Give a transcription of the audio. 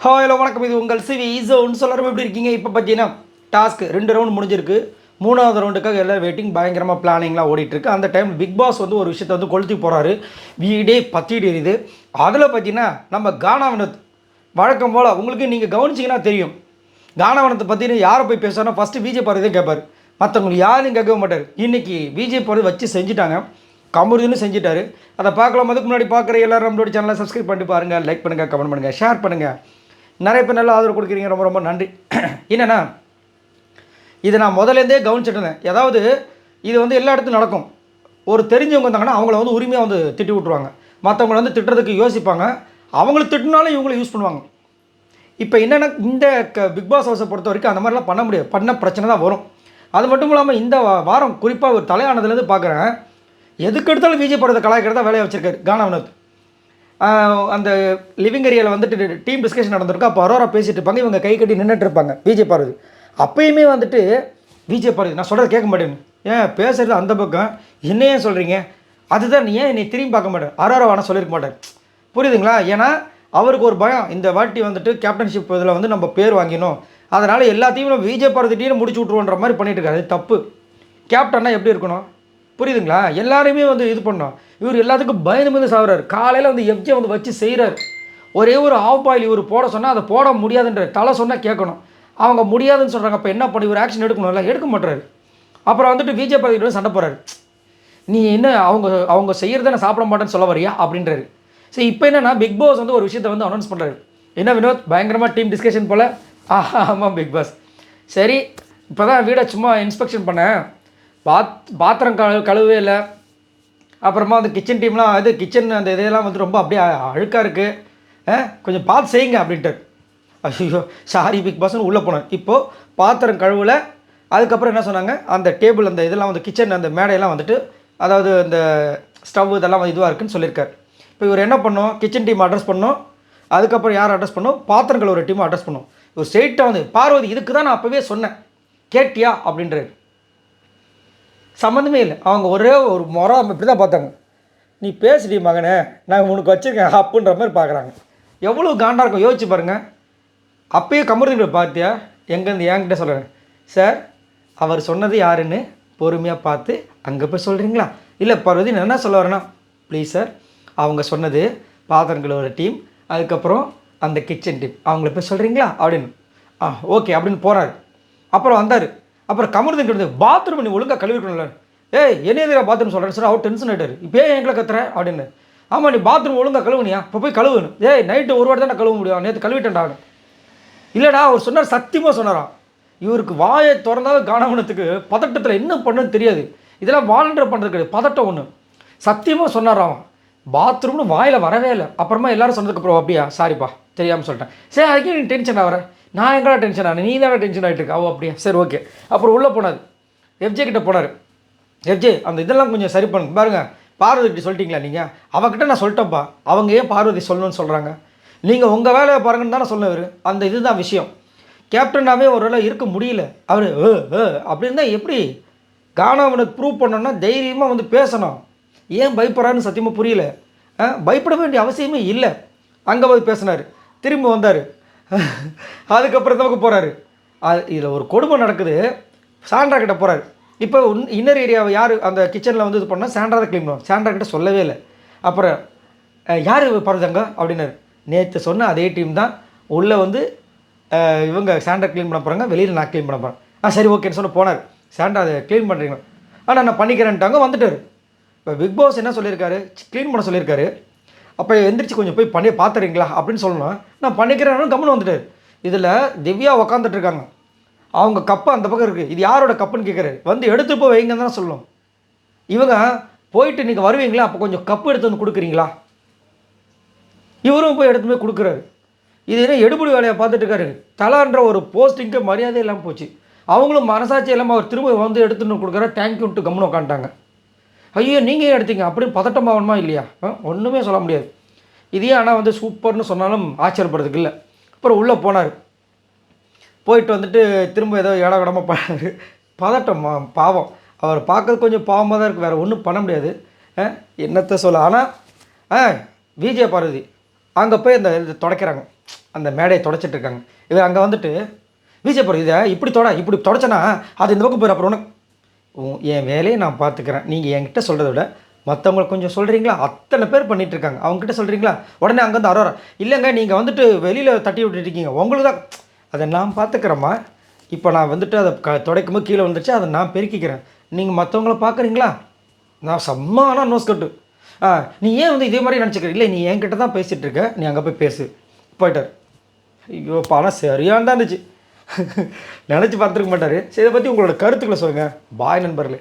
Hello வணக்கம். இது உங்கள் சிவி ஈஸோன்னு சொல்லணும். எப்படி இருக்கீங்க? இப்போ பார்த்தீங்கன்னா டாஸ்க்கு 2 ரவுண்ட் முடிஞ்சிருக்கு. 3வது ரவுண்டுக்காக எல்லாம் வெயிட்டிங், பயங்கரமாக பிளானிங்லாம் ஓடிட்டுருக்கு. அந்த டைம் பிக் பாஸ் வந்து ஒரு விஷயத்தை வந்து கொளுத்தி போகிறாரு. வீடே பத்திட்டு எரியுது. அதில் பார்த்தீங்கன்னா நம்ம கானாவினத் வழக்கம் போல் உங்களுக்கு நீங்கள் கவனிச்சிங்கன்னா தெரியும். கானாவினத்தை பற்றின யாரை போய் பேசுகிறோன்னா ஃபஸ்ட்டு விஜய் பார்வதி தான் கேட்பார். மற்றவங்களுக்கு யாரும் கேட்கவே மாட்டார். இன்றைக்கி விஜய் பார்வதி வச்சு செஞ்சுட்டாங்க. கமருதின்னு செஞ்சுட்டாரு. அதை பார்க்கலாம். அதுக்கு முன்னாடி பார்க்குற எல்லோரும் நம்மளோட சேனலை சப்ஸ்கிரைப் பண்ணிட்டு பாருங்கள், லைக் பண்ணுங்கள், கமெண்ட் பண்ணுங்கள், ஷேர் பண்ணுங்கள். நிறைய பேர் நல்லா ஆதரவு கொடுக்குறீங்க, ரொம்ப ரொம்ப நன்றி. என்னென்னா இதை நான் முதலேருந்தே கவனிச்சுட்டு இருந்தேன். அதாவது இது வந்து எல்லா இடத்துலையும் நடக்கும். ஒரு தெரிஞ்சவங்க இருந்தாங்கன்னா அவங்கள வந்து உரிமையாக வந்து திட்டி விட்ருவாங்க. மற்றவங்களை வந்து திட்டுறதுக்கு யோசிப்பாங்க. அவங்களுக்கு திட்டினாலும் இவங்களை யூஸ் பண்ணுவாங்க. இப்போ என்னென்னா இந்த பிக் பாஸ் ஹவுஸை பொறுத்த வரைக்கும் அந்த மாதிரிலாம் பண்ண முடியாது. பண்ண பிரச்சனை தான் வரும். அது மட்டும் இல்லாமல் இந்த வாரம் குறிப்பாக ஒரு தலையானதுலேருந்து பார்க்குறேன், எதுக்கு எடுத்தாலும் விஜய் படத்தை கலாய்க்கிறதா வேலையை வச்சுருக்காரு கானாவினத். அந்த லிவிங் ஏரியாவில் வந்துட்டு டீம் டிஸ்கஷன் நடந்திருக்கும். அப்போ அரோரா பேசிகிட்டு இருப்பாங்க, இவங்க கை கட்டி நின்றுட்டு இருப்பாங்க விஜய் பார்வதி. அப்போயுமே வந்துட்டு விஜய் பார்வதி நான் சொல்கிறது கேட்க மாட்டேன்னு, ஏன் பேசுகிறது அந்த பக்கம் என்ன ஏன் சொல்கிறீங்க, அதுதான் நீ ஏன் என்னை திரும்பி பார்க்க மாட்டேன், அரோரா வேணால் சொல்லியிருக்க மாட்டேன். புரியுதுங்களா? ஏன்னா அவருக்கு ஒரு பயம், இந்த வாட்டி வந்துட்டு கேப்டன்ஷிப் இதில் வந்து நம்ம பேர் வாங்கினோம், அதனால் எல்லாத்தையும் நம்ம விஜய் பார்வதிட்டையும் முடிச்சு விட்ருவோன்ற மாதிரி பண்ணிட்டு இருக்காரு. அது தப்பு. கேப்டன்னா எப்படி இருக்கணும்? புரியுதுங்களா? எல்லாருமே வந்து இது பண்ணோம். இவர் எல்லாத்துக்கும் பயந்து சாகுறாரு. காலையில் வந்து எஃப்ஜே வந்து வச்சு செய்கிறார். ஒரே ஒரு ஆஃப் பாயில் இவர் போட சொன்னால் அதை போட முடியாதுன்ற தலை சொன்னால் கேட்கணும். அவங்க முடியாதுன்னு சொல்கிறாங்க. அப்போ என்ன பண்ணி இவர் ஆக்ஷன் எடுக்கணும்ல, எடுக்க மாட்டுறாரு. அப்புறம் வந்துட்டு விஜய் பார்வதியோட சண்டை போகிறாரு. நீ என்ன அவங்க செய்கிறத நான் சாப்பிட மாட்டேன்னு சொல்ல வரியா அப்படின்றாரு. சரி, இப்போ என்னென்னா பிக் பாஸ் வந்து ஒரு விஷயத்தை வந்து அனௌன்ஸ் பண்ணுறாரு. என்ன வினோத், பயங்கரமாக டீம் டிஸ்கஷன் போல்? ஆமாம் பிக் பாஸ். சரி, இப்போ தான் வீடை சும்மா இன்ஸ்பெக்ஷன் பண்ணேன், பாத்திரம் கழுவே இல்லை. அப்புறமா அந்த கிச்சன் டீம்லாம் இது கிச்சன் அந்த இதெல்லாம் வந்து ரொம்ப அப்படியே அழுக்காக இருக்குது, கொஞ்சம் பார்த்து செய்யுங்க அப்படின்ட்டு. ஐயோ சாரி பிக் பாஸ்னு உள்ளே போனேன். இப்போது பாத்திரம் கழுவில். அதுக்கப்புறம் என்ன சொன்னாங்க, அந்த டேபிள் அந்த இதெல்லாம் வந்து கிச்சன் அந்த மேடையெல்லாம் வந்துட்டு, அதாவது அந்த ஸ்டவ் இதெல்லாம் இதுவாக இருக்குதுன்னு சொல்லியிருக்காரு. இப்போ இவர் என்ன பண்ணோம், கிச்சன் டீம் அட்ரஸ் பண்ணோம். அதுக்கப்புறம் யார் அட்ரஸ் பண்ணோம், பாத்திரம் கழுவுற டீமும் அட்ரஸ் பண்ணோம். இவர் ஸ்ட்ரெயிட்டாக வந்து பார்வதி இதுக்கு தான் நான் அப்போவே சொன்னேன், கேட்டியா அப்படின்றாரு. சம்மந்தமே இல்லை. அவங்க ஒரே ஒரு முறை இப்படி தான் பார்த்தாங்க. நீ பேசுடி மகனே, நான் உனக்கு வச்சுருக்கேன் அப்புன்ற மாதிரி பார்க்குறாங்க. எவ்வளோ காண்டாக இருக்கும் யோசிச்சு பாருங்கள். அப்பயே கமருதிங்களை பார்த்தியா, எங்கேருந்து என்கிட்ட சொல்கிறேன் சார், அவர் சொன்னது யாருன்னு பொறுமையாக பார்த்து அங்கே போய் சொல்கிறீங்களா? இல்லை பார்வதி, நான் என்ன சொல்ல வரேன்னா, ப்ளீஸ் சார், அவங்க சொன்னது பாத்திரங்களோட டீம், அதுக்கப்புறம் அந்த கிச்சன் டீம், அவங்கள போய் சொல்கிறீங்களா அப்படின்னு. ஓகே அப்படின்னு போகிறாரு. அப்புறம் வந்தார். அப்புறம் கமருதன் கிட்ட பாத்ரூம் நீ ஒழுங்காக கழுவிக்கணும்ல, என்ன எதிராக பாத்ரூம் சொல்கிறேன் சார். அவர் டென்ஷன் ஆகிட்டார். இப்போ எங்களை கத்துற அப்படின்னு. ஆமாம், நீ பாத்ரூம் ஒழுங்காக கழுவுனியா, இப்போ போய் கழுவுணும். நைட்டு ஒரு வாட்டி தான் கழுவ முடியும், நேற்று கழுவிட்டேன்டா. இல்லைடா அவர் சொன்னார், சத்தியமாக சொன்னாராம். இவருக்கு வாயை திறந்தாவே கானாவினத்துக்கு பதட்டத்தில் என்ன பண்ணுன்னு தெரியாது. இதெல்லாம் வாலண்டியர் பண்ணுறது கிடையாது, பதட்டம் ஒன்று. சத்தியமாக சொன்னாராம், பாத்ரூம்னு வாயில் வரவே இல்லை. அப்புறமா எல்லோரும் சொன்னதுக்கப்புறம் அப்படியா சாரிப்பா தெரியாமல் சொல்லிட்டேன். சரி, அதுக்கே நீ டென்ஷன் ஆகிற, நான் எங்கடா டென்ஷன் ஆனேன், நீ தானே டென்ஷன் ஆகிட்டு இருக்கா? அப்படியா, சரி ஓகே. அப்புறம் உள்ளே போனார், எஃப்ஜே கிட்டே போனார். எஃப்ஜே அந்த இதெல்லாம் கொஞ்சம் சரி பண்ணுங்க பாருங்கள், பார்வதி கிட்ட சொல்லிட்டீங்களா நீங்கள்? அவங்ககிட்ட நான் சொல்லிட்டேன்ப்பா, அவங்க ஏன் பார்வதி சொல்லணும்னு சொல்கிறாங்க, நீங்கள் உங்கள் வேலையை பாருங்கன்னு தானே சொன்னவர். அந்த இதுதான் விஷயம். கேப்டனாகவே ஒரு வேளை இருக்க முடியல. அவர் அப்படின்னு தான் எப்படி கானாவினத் ப்ரூவ் பண்ணோன்னா தைரியமாக வந்து பேசணும். ஏன் பயப்படுறான்னு சத்தியமாக புரியல. பயப்பட வேண்டிய அவசியமே இல்லை. அங்கே போய் பேசினார், திரும்ப வந்தார். அதுக்கப்புறம் தமக்கு போகிறாரு. இதில் ஒரு கொடுமை நடக்குது. சாண்ட்ரா கிட்ட போகிறாரு. இப்போ இன்னர் ஏரியாவை யார் அந்த கிச்சனில் வந்து இது பண்ணால் சாண்ட்ரா தான் க்ளீன் பண்ணுவோம். சாண்ட்ரா கிட்ட சொல்லவே இல்லை. அப்புறம் யார் பரவாங்க அப்படின்னாரு. நேற்று சொன்ன அதே டீம் தான் உள்ளே வந்து இவங்க சாண்ட்ரா க்ளீன் பண்ண போகிறாங்க, வெளியில் நான் க்ளீன் பண்ண போகிறேன். சரி ஓகேன்னு சொல்ல போனார். சாண்ட்ரா அதை க்ளீன் பண்ணுறீங்களா? நான் பண்ணிக்கிறேன்ட்டாங்க, வந்துட்டார். இப்போ பிக் பாஸ் என்ன சொல்லியிருக்காரு, க்ளீன் பண்ண சொல்லியிருக்காரு. அப்போ எந்திரிச்சு கொஞ்சம் போய் பண்ணி பார்த்துறீங்களா அப்படின்னு சொல்லணும். நான் பண்ணிக்கிறேன்னு கம்முன்னு வந்துட்டார். இதில் திவ்யா உக்காந்துட்ருக்காங்க. அவங்க கப்பு அந்த பக்கம் இருக்குது. இது யாரோட கப்புன்னு கேட்குறாரு. வந்து எடுத்து போய் வைங்கன்னு தானே சொல்லணும். இவங்க போயிட்டு நீங்கள் வருவீங்களா, அப்போ கொஞ்சம் கப்பு எடுத்து வந்து கொடுக்குறீங்களா? இவரும் போய் எடுத்து போய் கொடுக்குறாரு. இது என்ன எடுபடி வேலையை பார்த்துட்டு இருக்காரு. தலான்ற ஒரு போஸ்டிங்க்கு மரியாதை இல்லாமல் போச்சு. அவங்களும் மனசாட்சி இல்லாமல் அவர் திரும்ப வந்து எடுத்துன்னு கொடுக்குற தேங்க்யூன்ட்டு கம்முன்னு உட்காந்துட்டாங்க. ஐயோ நீங்கள் ஏன் எடுத்தீங்க அப்படின்னு பதட்டமாகணுமா இல்லையா? ஒன்றுமே சொல்ல முடியாது. இதையே ஆனால் வந்து சூப்பர்னு சொன்னாலும் ஆச்சரியப்படுறதுக்கு இல்லை. அப்புறம் உள்ளே போனார். போயிட்டு வந்துட்டு திரும்ப ஏதோ இடமா பண்ணார். பதட்டம் பாவம். அவர் பார்க்கறது கொஞ்சம் பாவமாக தான் இருக்குது, வேறு ஒன்றும் பண்ண முடியாது. என்னத்தை சொல்ல. ஆனால் விஜய் பார்வதி அங்கே போய் இந்த துடைக்கிறாங்க. அந்த மேடையை தொடச்சிட்டு இருக்காங்க. இவர் அங்கே வந்துட்டு விஜய் இதை இப்படி தொடச்சனா அது இந்த பக்கம் போயிரு, அப்புறம் உனக்கு என் வேலையை நான் பார்த்துக்கிறேன், நீங்கள் என்கிட்ட சொல்கிறத விட மற்றவங்களுக்கு கொஞ்சம் சொல்கிறீங்களா? அத்தனை பேர் பண்ணிகிட்ருக்காங்க, அவங்ககிட்ட சொல்கிறீங்களா? உடனே அங்கேருந்து அரோரா, இல்லைங்க நீங்கள் வந்துட்டு வெளியில் தட்டி விட்டுருக்கீங்க, உங்களுக்கு தான் அதை நான் பார்த்துக்கிறேம்மா. இப்போ நான் வந்துட்டு அதை துடைக்கும்போது கீழே வந்துடுச்சு, அதை நான் பெருக்கிக்கிறேன், நீங்கள் மற்றவங்கள பார்க்குறீங்களா? நான் செம்மான நோஸ் கட்டு. நீ ஏன் வந்து இதே மாதிரி நினச்சிக்கிற? இல்லை, நீ என்கிட்ட தான் பேசிகிட்டு இருக்க, நீ அங்கே போய் பேசு. போயிட்டார். ஐயோ பணம் சரியான தான் இருந்துச்சு. நினச்சி பார்த்துருக்க மாட்டார். சரி, இதை பற்றி உங்களோட கருத்துக்களை சொல்லுங்கள். பாய் நண்பர்களே.